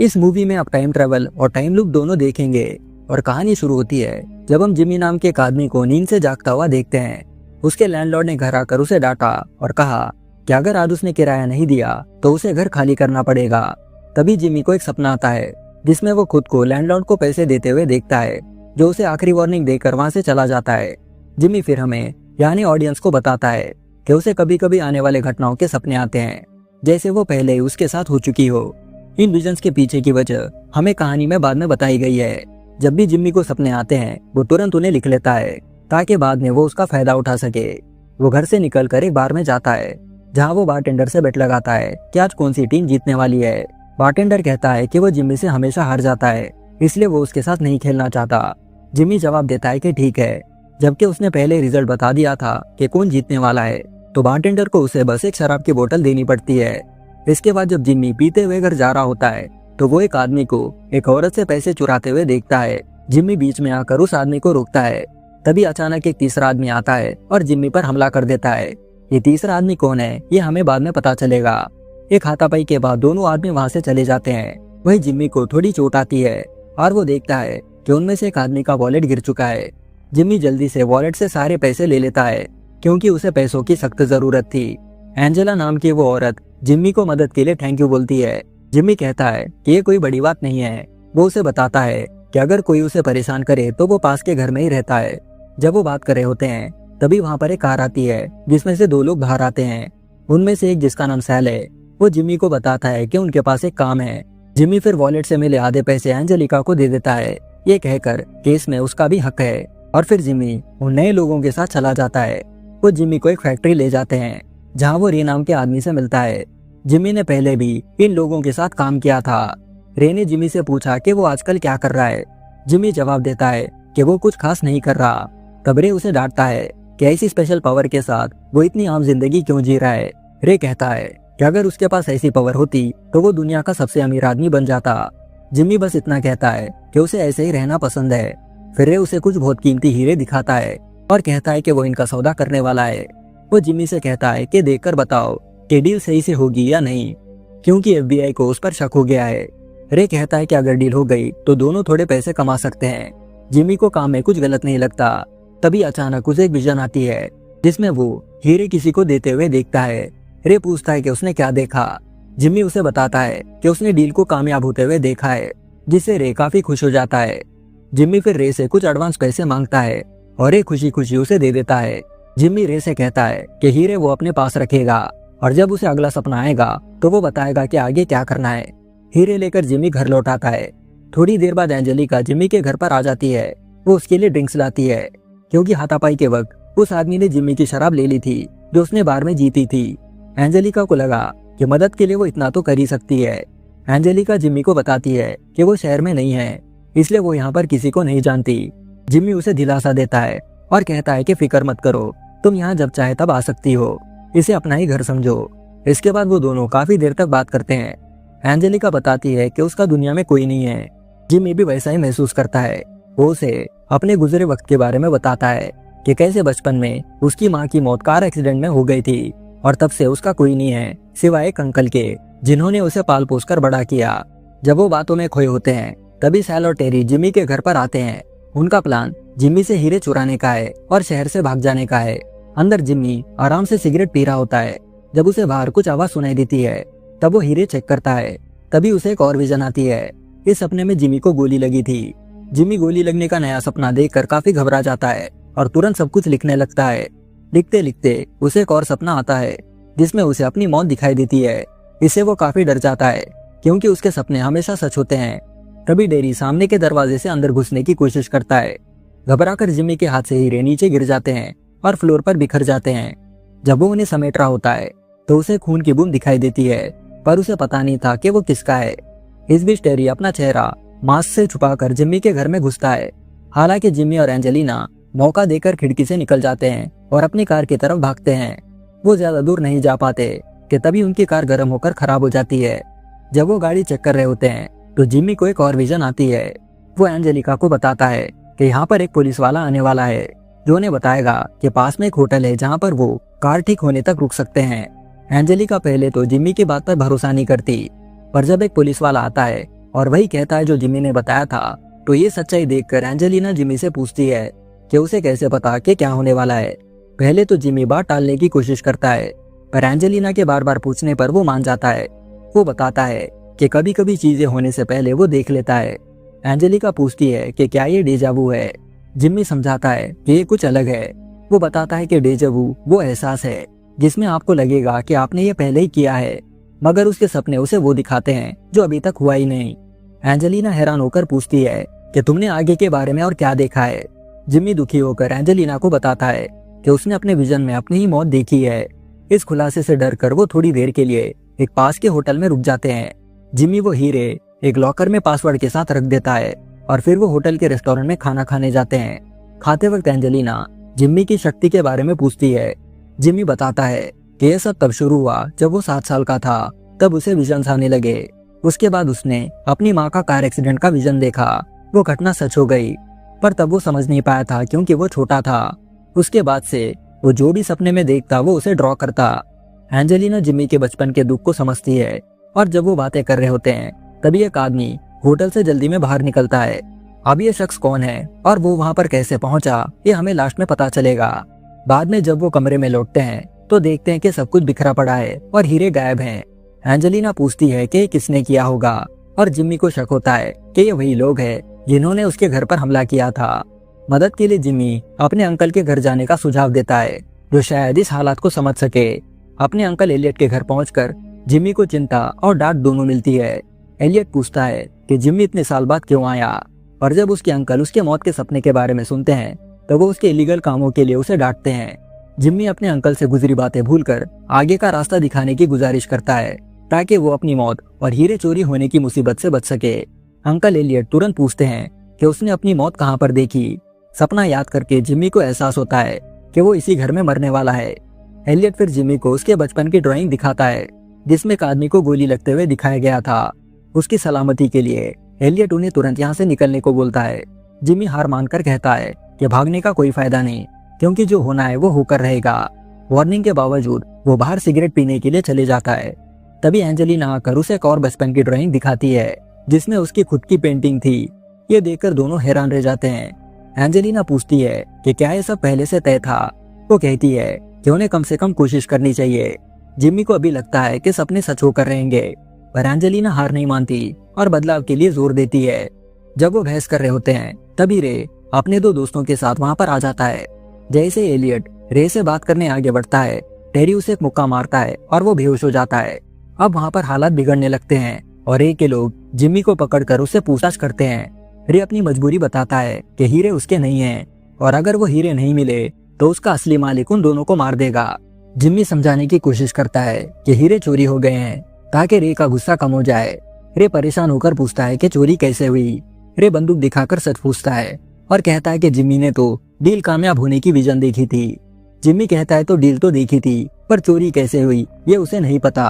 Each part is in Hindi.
इस मूवी में आप टाइम ट्रेवल और टाइम लूप दोनों देखेंगे और कहानी शुरू होती है जब हम जिमी नाम के एक आदमी को नींद से जागता हुआ देखते हैं। उसके लैंडलॉर्ड ने घर आकर उसे डांटा और कहा कि अगर आज उसने किराया नहीं दिया तो उसे घर खाली करना पड़ेगा। तभी जिमी को एक सपना आता है जिसमें वो खुद को लैंडलॉर्ड को पैसे देते हुए देखता है, जो उसे आखिरी वार्निंग देकर वहां से चला जाता है। जिमी फिर हमें यानी ऑडियंस को बताता है कि उसे कभी कभी आने वाले घटनाओं के सपने आते हैं, जैसे वो पहले ही उसके साथ हो चुकी हो। इन विजन्स के पीछे की वजह हमें कहानी में बाद में बताई गई है। जब भी जिम्मी को सपने आते हैं वो तुरंत उन्हें लिख लेता है ताकि बाद में वो उसका फायदा उठा सके। वो घर से निकलकर एक बार में जाता है जहाँ वो बारटेंडर से बेट लगाता है कि आज कौन सी टीम जीतने वाली है। बारटेंडर कहता है कि वो जिम्मी से हमेशा हार जाता है, इसलिए वो उसके साथ नहीं खेलना चाहता। जिम्मी जवाब देता है कि ठीक है, जबकि उसने पहले रिजल्ट बता दिया था कि कौन जीतने वाला है। तो बारटेंडर को उसे बस एक शराब की बोतल देनी पड़ती है। इसके बाद जब जिम्मी पीते हुए घर जा रहा होता है तो वो एक आदमी को एक औरत से पैसे चुराते हुए देखता है। जिम्मी बीच में आकर उस आदमी को रोकता है। तभी अचानक एक तीसरा आदमी आता है और जिम्मी पर हमला कर देता है। ये तीसरा आदमी कौन है ये हमें बाद में पता चलेगा। एक हाथापाई के बाद दोनों आदमी वहां से चले जाते हैं। वही जिम्मी को थोड़ी चोट आती है और वो देखता है कि उनमें से एक आदमी का वॉलेट गिर चुका है। जिम्मी जल्दी से वॉलेट से सारे पैसे ले लेता है क्योंकि उसे पैसों की सख्त जरूरत थी। एंजेला नाम की वो औरत जिम्मी को मदद के लिए थैंक यू बोलती है। जिम्मी कहता है कि ये कोई बड़ी बात नहीं है। वो उसे बताता है कि अगर कोई उसे परेशान करे तो वो पास के घर में ही रहता है। जब वो बात कर रहे होते हैं तभी वहाँ पर एक कार आती है जिसमें से दो लोग बाहर आते हैं। उनमें से एक जिसका नाम सैल है वो जिम्मी को बताता है कि उनके पास एक काम है। जिम्मी फिर वॉलेट से मिले आधे पैसे एंजेलिका को दे देता है, ये कहकर केस में उसका भी हक है। और फिर जिम्मी उन नए लोगों के साथ चला जाता है। वो जिम्मी को एक फैक्ट्री ले जाते हैं जहाँ वो रे नाम के आदमी से मिलता है। जिम्मी ने पहले भी इन लोगों के साथ काम किया था। रे ने जिम्मी से पूछा कि वो आजकल क्या कर रहा है। जिम्मी जवाब देता है कि वो कुछ खास नहीं कर रहा। तब रे उसे डांटता है कि ऐसी स्पेशल पावर के साथ वो इतनी आम जिंदगी क्यों जी रहा है। रे कहता है कि अगर उसके पास ऐसी पावर होती तो वो दुनिया का सबसे अमीर आदमी बन जाता। जिम्मी बस इतना कहता है कि उसे ऐसे ही रहना पसंद है। फिर रे उसे कुछ बहुत कीमती हीरे दिखाता है और कहता है कि वो इनका सौदा करने वाला है। वो जिम्मी से कहता है कि देखकर बताओ कि डील सही से होगी या नहीं, क्योंकि FBI को उस पर शक हो गया है। रे कहता है कि अगर डील हो गई तो दोनों थोड़े पैसे कमा सकते हैं। जिम्मी को काम में कुछ गलत नहीं लगता। तभी अचानक उसे एक विजन आती है जिसमें वो हीरे किसी को देते हुए देखता है। रे पूछता है कि उसने क्या देखा। जिम्मी उसे बताता है कि उसने डील को कामयाब होते हुए देखा है, जिससे रे काफी खुश हो जाता है। जिम्मी फिर रे से कुछ एडवांस पैसे मांगता है और रे खुशी खुशी उसे दे देता है। जिम्मी रे से कहता है कि हीरे वो अपने पास रखेगा और जब उसे अगला सपना आएगा तो वो बताएगा कि आगे क्या करना है। हीरे लेकर जिम्मी घर लौट आता है। थोड़ी देर बाद एंजेलिका जिम्मी के घर पर आ जाती है। वो उसके लिए ड्रिंक्स लाती है क्योंकि हाथापाई के वक्त उस आदमी ने जिम्मी की शराब ले ली थी जो उसने बार में जीती थी। एंजेलिका को लगा कि मदद के लिए वो इतना तो कर ही सकती है। एंजेलिका जिम्मी को बताती है कि वो शहर में नहीं है, इसलिए वो यहाँ पर किसी को नहीं जानती। जिम्मी उसे दिलासा देता है और कहता है कि फिक्र मत करो, तुम यहाँ जब चाहे तब आ सकती हो, इसे अपना ही घर समझो। इसके बाद वो दोनों काफी देर तक बात करते हैं। एंजेलिका बताती है कि उसका दुनिया में कोई नहीं है। जिम्मी भी वैसा ही महसूस करता है। वो उसे अपने गुजरे वक्त के बारे में बताता है कि कैसे बचपन में उसकी माँ की मौत कार एक्सीडेंट में हो गई थी और तब से उसका कोई नहीं है सिवाय एक अंकल के, जिन्होंने उसे पाल पोस कर बड़ा किया। जब वो बातों में खोए होते हैं तभी सैल और टेरी जिम्मी के घर पर आते हैं। उनका प्लान जिम्मी से हीरे चुराने का है और शहर से भाग जाने का है। अंदर जिम्मी आराम से सिगरेट पी रहा होता है। जब उसे बाहर कुछ आवाज सुनाई देती है तब वो हीरे चेक करता है। तभी उसे एक और विजन आती है। इस सपने में जिम्मी को गोली लगी थी। जिम्मी गोली लगने का नया सपना देखकर काफी घबरा जाता है और तुरंत सब कुछ लिखने लगता है। लिखते लिखते उसे एक और सपना आता है जिसमें उसे अपनी मौत दिखाई देती है। इससे वो काफी डर जाता है क्योंकि उसके सपने हमेशा सच होते हैं। तभी डेरी सामने के दरवाजे से अंदर घुसने की कोशिश करता है। घबराकर जिम्मी के हाथ से हीरे नीचे गिर जाते हैं और फ्लोर पर बिखर जाते हैं। जब वो उन्हें समेट रहा होता है तो उसे खून की बूंद दिखाई देती है, पर उसे पता नहीं था कि वो किसका है। इस बीच टेरी अपना चेहरा मास्क से छुपाकर जिम्मी के घर में घुसता है। हालांकि जिम्मी और एंजेलिना मौका देकर खिड़की से निकल जाते हैं और अपनी कार की तरफ भागते हैं। वो ज्यादा दूर नहीं जा पाते कि तभी उनकी कार गर्म होकर खराब हो जाती है। जब वो गाड़ी चेक कर रहे होते हैं तो जिम्मी को एक और विजन आती है। वो एंजेलिका को बताता है कि यहाँ पर एक पुलिस वाला आने वाला है जो उन्हें बताएगा कि पास में एक होटल है जहाँ पर वो कार ठीक होने तक रुक सकते हैं। एंजेलिका पहले तो जिम्मी की बात पर भरोसा नहीं करती, पर जब एक पुलिस वाला आता है और वही कहता है जो जिमी ने बताया था। तो ये सच्चाई देखकर एंजेलिना जिमी से पूछती है कि उसे कैसे पता कि क्या होने वाला है। पहले तो जिमी बात टालने की कोशिश करता है, पर एंजेलिना के बार बार पूछने पर वो मान जाता है। वो बताता है कि कभी कभी चीजें होने से पहले वो देख लेता है। एंजेलिका पूछती है कि क्या ये डेजावू है। जिम्मी समझाता है कि ये कुछ अलग है। वो बताता है कि डेजावू वो एहसास है जिसमें आपको लगेगा कि आपने ये पहले ही किया है, मगर उसके सपने उसे वो दिखाते हैं जो अभी तक हुआ ही नहीं। एंजेलिना हैरान होकर पूछती है कि तुमने आगे के बारे में और क्या देखा है। जिम्मी दुखी होकर एंजेलिना को बताता है कि उसने अपने विजन में अपनी ही मौत देखी है। इस खुलासे से डरकर वो थोड़ी देर के लिए एक पास के होटल में रुक जाते हैं। जिम्मी वो हीरे एक लॉकर में पासवर्ड के साथ रख देता है और फिर वो होटल के रेस्टोरेंट में खाना खाने जाते हैं। खाते वक्त एंजेलिना जिम्मी की शक्ति के बारे में पूछती है। जिम्मी बताता है कि यह सब तब शुरू हुआ जब वो 7 साल का था, तब उसे विजन्स आने लगे। उसके बाद उसने अपनी माँ का कार एक्सीडेंट का विजन देखा। वो घटना सच हो गई, पर तब वो समझ नहीं पाया था क्योंकि वो छोटा था। उसके बाद से वो जो भी सपने में देखता वो उसे ड्रॉ करता। एंजेलिना जिम्मी के बचपन के दुख को समझती है और जब वो बातें कर रहे होते हैं तभी एक आदमी होटल से जल्दी में बाहर निकलता है। अब ये शख्स कौन है और वो वहाँ पर कैसे पहुंचा ये हमें लास्ट में पता चलेगा। बाद में जब वो कमरे में लौटते हैं तो देखते हैं कि सब कुछ बिखरा पड़ा है और हीरे गायब हैं। एंजेलिना पूछती है कि किसने किया होगा और जिम्मी को शक होता है कि ये वही लोग हैं जिन्होंने उसके घर पर हमला किया था। मदद के लिए जिम्मी अपने अंकल के घर जाने का सुझाव देता है जो शायद इस हालात को समझ सके। अपने अंकल एलियट के घर पहुंचकर जिम्मी को चिंता और डांट दोनों मिलती है। एलियट पूछता है कि जिम्मी इतने साल बाद क्यों आया, और जब उसके अंकल उसके मौत के सपने के बारे में सुनते हैं तो वो उसके इलीगल कामों के लिए उसे डांटते हैं। जिम्मी अपने अंकल से गुजरी बातें भूलकर आगे का रास्ता दिखाने की गुजारिश करता है ताकि वो अपनी मौत और हीरे चोरी होने की मुसीबत से बच सके। अंकल एलियट तुरंत पूछते हैं कि उसने अपनी मौत कहाँ पर देखी। सपना याद करके जिम्मी को एहसास होता है कि वो इसी घर में मरने वाला है। एलियट फिर जिम्मी को उसके बचपन की ड्राइंग दिखाता है जिसमें एक आदमी को गोली लगते हुए दिखाया गया था। उसकी सलामती के लिए एलियट उन्हें तुरंत यहाँ से निकलने को बोलता है। जिम्मी हार मानकर कहता है कि भागने का कोई फायदा नहीं क्योंकि जो होना है वो होकर रहेगा। वार्निंग के बावजूद वो बाहर सिगरेट पीने के लिए चले जाता है। तभी एंजेलिना आकर उसे एक और बचपन की ड्राइंग दिखाती है जिसमें उसकी खुद की पेंटिंग थी। ये देखकर दोनों हैरान रह जाते हैं। एंजेलिना पूछती है कि क्या ये सब पहले से तय था। वो कहती है कि उन्हें कम से कम कोशिश करनी चाहिए। जिम्मी को अभी लगता है कि सपने सच होकर रहेंगे, पर एंजेलिना हार नहीं मानती और बदलाव के लिए जोर देती है। जब वो बहस कर रहे होते हैं तभी रे अपने 2 दोस्तों के साथ वहां पर आ जाता है। जैसे एलियट रे से बात करने आगे बढ़ता है, टेरी उसे एक मुक्का मारता है और वो बेहोश हो जाता है। अब वहां पर हालात बिगड़ने लगते हैं और रे के लोग जिम्मी को पकड़कर उससे पूछताछ करते हैं। रे अपनी मजबूरी बताता है कि हीरे उसके नहीं हैं और अगर वो हीरे नहीं मिले तो उसका असली मालिक उन दोनों को मार देगा। जिम्मी समझाने की कोशिश करता है कि हीरे चोरी हो गए हैं ताकि रे का गुस्सा कम हो जाए। रे परेशान होकर पूछता है कि चोरी कैसे हुई। रे बंदूक दिखाकर सच पूछता है और कहता है कि जिम्मी ने तो डील कामयाब होने की विजन देखी थी। जिम्मी कहता है तो डील तो देखी थी, पर चोरी कैसे हुई ये उसे नहीं पता।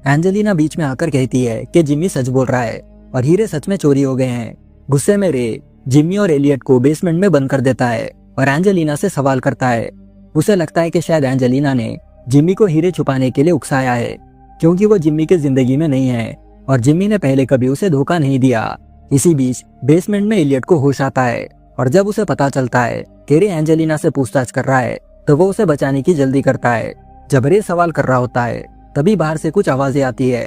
एंजेलिना बीच में आकर कहती है कि जिम्मी सच बोल रहा है और हीरे सच में चोरी हो गए हैं। गुस्से में रे जिम्मी और एलियट को बेसमेंट में बंद कर देता है और एंजेलिना से सवाल करता है। उसे लगता है कि शायद एंजेलिना ने जिम्मी को हीरे छुपाने के लिए उकसाया है क्योंकि वो जिम्मी की जिंदगी में नहीं है और जिम्मी ने पहले कभी उसे धोखा नहीं दिया। इसी बीच बेसमेंट में एलियट को होश आता है और जब उसे पता चलता है कि रे एंजेलिना से पूछताछ कर रहा है तो वो उसे बचाने की जल्दी करता है। जब रे सवाल कर रहा होता है तभी बाहर से कुछ आवाजें आती है।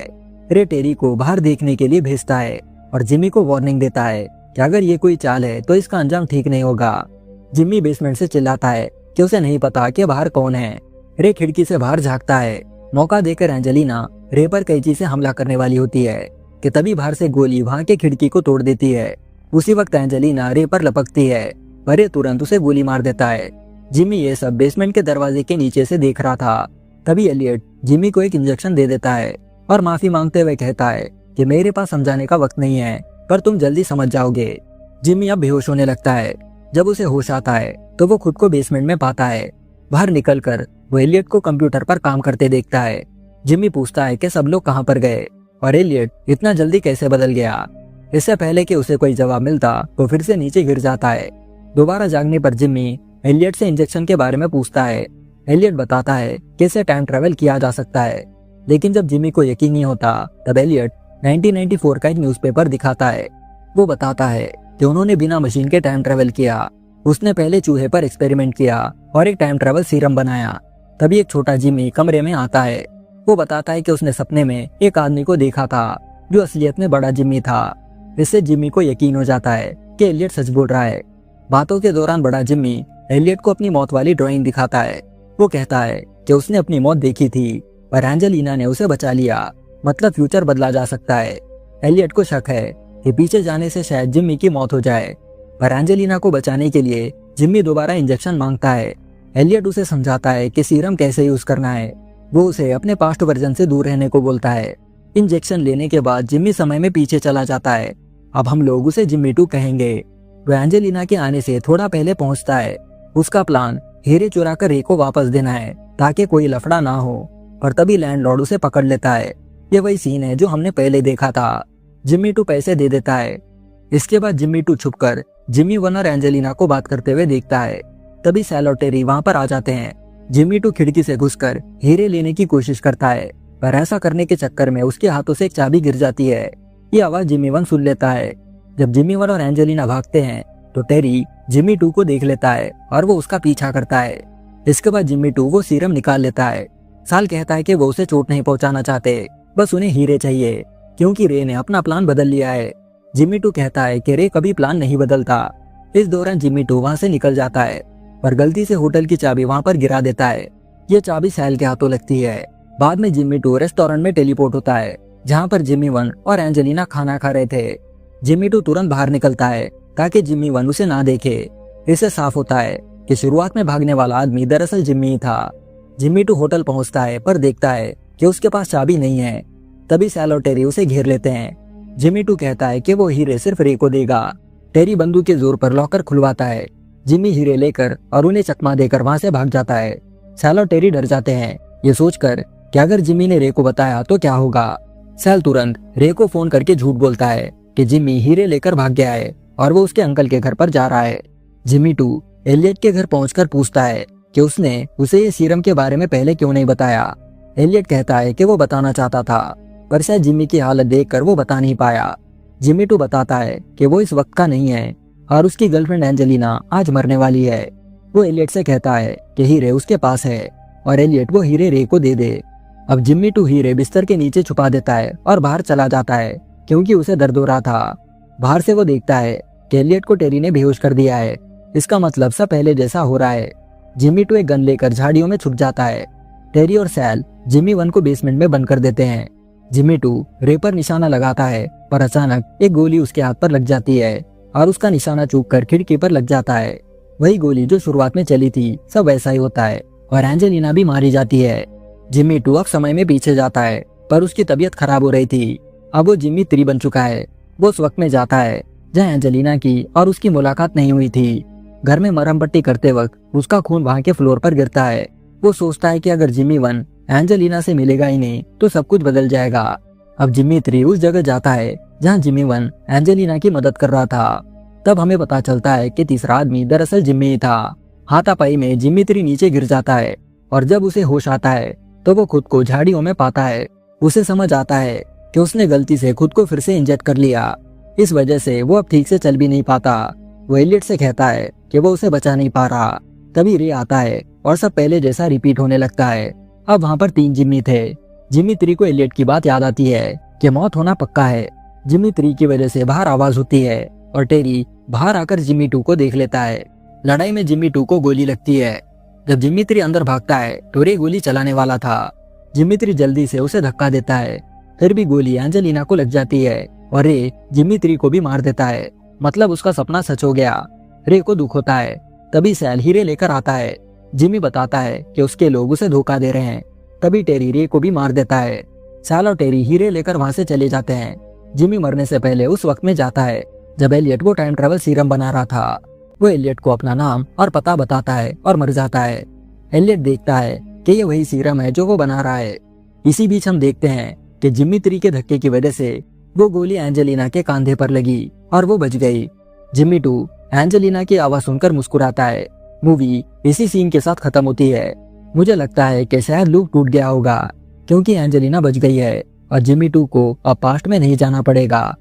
रे टेरी को बाहर देखने के लिए भेजता है और जिम्मी को वार्निंग देता है कि अगर ये कोई चाल है तो इसका अंजाम ठीक नहीं होगा। जिम्मी बेसमेंट से चिल्लाता है कि उसे नहीं पता कि बाहर कौन है। रे खिड़की से बाहर झांकता है। मौका देकर एंजेलिना रे पर कैंची से हमला करने वाली होती है कि तभी बाहर से गोली वहां के खिड़की को तोड़ देती है। उसी वक्त एंजेलिना रे पर लपकती है पर रे तुरंत उसे गोली मार देता है। जिम्मी ये सब बेसमेंट के दरवाजे के नीचे से देख रहा था। तभी एलियट जिम्मी को एक इंजेक्शन दे देता है और माफी मांगते हुए कहता है कि मेरे पास समझाने का वक्त नहीं है, पर तुम जल्दी समझ जाओगे। जिम्मी अब बेहोश होने लगता है। जब उसे होश आता है तो वो खुद को बेसमेंट में पाता है। बाहर निकलकर वो एलियट को कंप्यूटर पर काम करते देखता है। जिम्मी पूछता है कि सब लोग कहाँ पर गए और एलियट इतना जल्दी कैसे बदल गया। इससे पहले कि उसे कोई जवाब मिलता वो फिर से नीचे गिर जाता है। दोबारा जागने पर जिम्मी एलियट से इंजेक्शन के बारे में पूछता है। एलियट बताता है कि इसे टाइम ट्रेवल किया जा सकता है, लेकिन जब जिम्मी को यकीन नहीं होता तब एलियट 1994 का एक न्यूज़पेपर दिखाता है। वो बताता है कि उन्होंने बिना मशीन के टाइम ट्रेवल किया। उसने पहले चूहे पर एक्सपेरिमेंट किया और एक टाइम ट्रेवल सीरम बनाया। तभी एक छोटा जिमी कमरे में आता है। वो बताता है कि उसने सपने में एक आदमी को देखा था जो असलियत में बड़ा जिमी था। इससे जिमी को यकीन हो जाता है कि एलियट सच बोल रहा है। बातों के दौरान बड़ा जिमी एलियट को अपनी मौत वाली ड्राइंग दिखाता है। वो कहता है कि उसने अपनी मौत देखी थी पर एंजेलिना ने उसे बचा लिया, मतलब फ्यूचर बदला जा सकता है। एलियट को शक है कि पीछे जाने से शायद जिमी की मौत हो जाए, पर एंजेलिना को बचाने के लिए जिमी दोबारा इंजेक्शन मांगता है। एलियट उसे समझाता है कि सीरम कैसे यूज करना है। वो उसे अपने पास्ट वर्जन से दूर रहने को बोलता है। इंजेक्शन लेने के बाद जिमी समय में पीछे चला जाता है। अब हम लोग उसे जिमी 2 कहेंगे। वो एंजेलिना के आने से थोड़ा पहले पहुंचता है। उसका प्लान हीरे चुरा कर रे को वापस देना है ताकि कोई लफड़ा ना हो, पर तभी लैंडलॉर्ड उसे पकड़ लेता है। ये वही सीन है जो हमने पहले देखा था। जिमी 2 पैसे दे देता है। इसके बाद जिमी 2 छुपकर जिमी 1 और एंजेलिना को बात करते हुए देखता है। तभी सैल और टेरी वहां पर आ जाते हैं। जिमी 2 खिड़की से घुसकर हीरे लेने की कोशिश करता है, पर ऐसा करने के चक्कर में उसके हाथों से एक चाबी गिर जाती है। ये आवाज जिमी 1 सुन लेता है। जब जिमी 1 और एंजेलिना भागते हैं तो टेरी जिमी 2 को देख लेता है और वो उसका पीछा करता है। इसके बाद जिमी 2 वो सीरम निकाल लेता है। साल कहता है कि वो उसे चोट नहीं पहुंचाना चाहते, बस उन्हें हीरे चाहिए क्योंकि रे ने अपना प्लान बदल लिया है। जिमी 2 कहता है कि रे कभी प्लान नहीं बदलता। इस दौरान जिमी 2 वहां से निकल जाता है, पर गलती से होटल की चाबी वहां पर गिरा देता है। ये चाबी सैल के हाथों लगती है। बाद में जिमी 2 रेस्टोरेंट में टेलीपोर्ट होता है जहां पर जिमी 1 और एंजेलिना खाना खा रहे थे। जिमी 2 तुरंत बाहर निकलता है ताकि जिमी 1 उसे ना देखे। इससे साफ होता है कि शुरुआत में भागने वाला आदमी दरअसल जिमी ही था। जिमी 2 होटल पहुंचता है पर देखता है कि उसके पास चाबी नहीं है। तभी सैल और टेरी उसे घेर लेते हैं। जिमी 2 कहता है कि वो हीरे सिर्फ रे को देगा। टेरी बंदूक के जोर पर लॉकर खुलवाता है। जिमी हीरे लेकर और उन्हें चकमा देकर वहां से भाग जाता है। सैल और टेरी डर जाते हैं, ये सोचकर कि अगर जिमी ने रे को बताया तो क्या होगा। सैल तुरंत रे को फोन करके झूठ बोलता है कि जिमी हीरे लेकर भाग गया है और वो उसके अंकल के घर पर जा रहा है। जिमी 2 एलियट के घर पहुंचकर पूछता है कि उसने उसे ये सीरम के बारे में पहले क्यों नहीं बताया। एलियट कहता है कि वो बताना चाहता था, पर शायद जिमी की हालत देखकर वो बता नहीं पाया। जिमी 2 बताता है कि वो इस वक्त का नहीं है और उसकी गर्लफ्रेंड एंजेलिना आज मरने वाली है। वो एलियट से कहता है कि हीरे उसके पास है और एलियट वो हीरे रे को दे दे। अब जिमी 2 हीरे बिस्तर के नीचे छुपा देता है और बाहर चला जाता है क्योंकि उसे दर्द हो रहा था। बाहर से वो देखता है कि एलियट को टेरी ने बेहोश कर दिया है। इसका मतलब सब पहले जैसा हो रहा है। जिमी 2 एक गन लेकर झाड़ियों में छुप जाता है। टेरी और सैल जिमी 1 को बेसमेंट में बंद कर देते हैं। जिमी 2 रे पर निशाना लगाता है, पर अचानक एक गोली उसके हाथ पर लग जाती है और उसका निशाना चूककर खिड़की पर लग जाता है। वही गोली जो शुरुआत में चली थी, सब वैसा ही होता है और एंजेलिना भी मारी जाती है। जिमी 2 अब समय में पीछे जाता है, पर उसकी तबीयत खराब हो रही थी। अब वो जिमी 3 बन चुका है। वो उस वक्त में जाता है जहाँ एंजेलिना की और उसकी मुलाकात नहीं हुई थी। घर में मरहम पट्टी करते वक्त उसका खून वहाँ के फ्लोर पर गिरता है। वो सोचता है कि अगर जिमी 1 एंजेलिना से मिलेगा ही नहीं तो सब कुछ बदल जाएगा। अब जिमी 3 उस जगह जाता है जहाँ जिमी 1 एंजेलिना की मदद कर रहा था। तब हमें पता चलता है कि तीसरा आदमी दरअसल जिमी ही था। हाथापाई में जिमी 3 नीचे गिर जाता है और जब उसे होश आता है तो वो खुद को झाड़ियों में पाता है। उसे समझ आता है कि उसने गलती से खुद को फिर से इंजेक्ट कर लिया। इस वजह से वो अब ठीक से चल भी नहीं पाता। वो एलियट से कहता है कि वो उसे बचा नहीं पा रहा। तभी रे आता है और सब पहले जैसा रिपीट होने लगता है। अब वहाँ पर 3 जिमी थे। जिमी 3 को एलियट की बात याद आती है कि मौत होना पक्का है। जिमी 3 की वजह से बाहर आवाज होती है और टेरी बाहर आकर जिमी 2 को देख लेता है। लड़ाई में जिमी 2 को गोली लगती है। जब जिमी 3 अंदर भागता है तो रे गोली चलाने वाला था। जिमी 3 जल्दी से उसे धक्का देता है, फिर भी गोली एंजेलिना को लग जाती है और रे जिमी 3 को भी मार देता है। मतलब उसका सपना सच हो गया। रे को दुख होता है। तभी सैल हीरे लेकर आता है। जिमी बताता है कि उसके लोग उसे धोखा दे रहे हैं। तभी टेरी रे को भी मार देता है। सैल और टेरी हीरे लेकर वहां से चले जाते हैं। जिमी मरने से पहले उस वक्त में जाता है जब एलियट वो टाइम ट्रेवल सीरम बना रहा था। वो एलियट को अपना नाम और पता बताता है और मर जाता है। एलियट देखता है कि ये वही सीरम है जो वो बना रहा है। इसी बीच हम देखते हैं कि जिमी 3 के धक्के की वजह से वो गोली एंजेलिना के कंधे पर लगी और वो बच गई। जिमी 2 एंजेलिना की आवाज सुनकर मुस्कुराता है। मूवी इसी सीन के साथ खत्म होती है। मुझे लगता है कि शायद लूप टूट गया होगा क्योंकि एंजेलिना बच गई है और जिमी 2 को अब पास्ट में नहीं जाना पड़ेगा।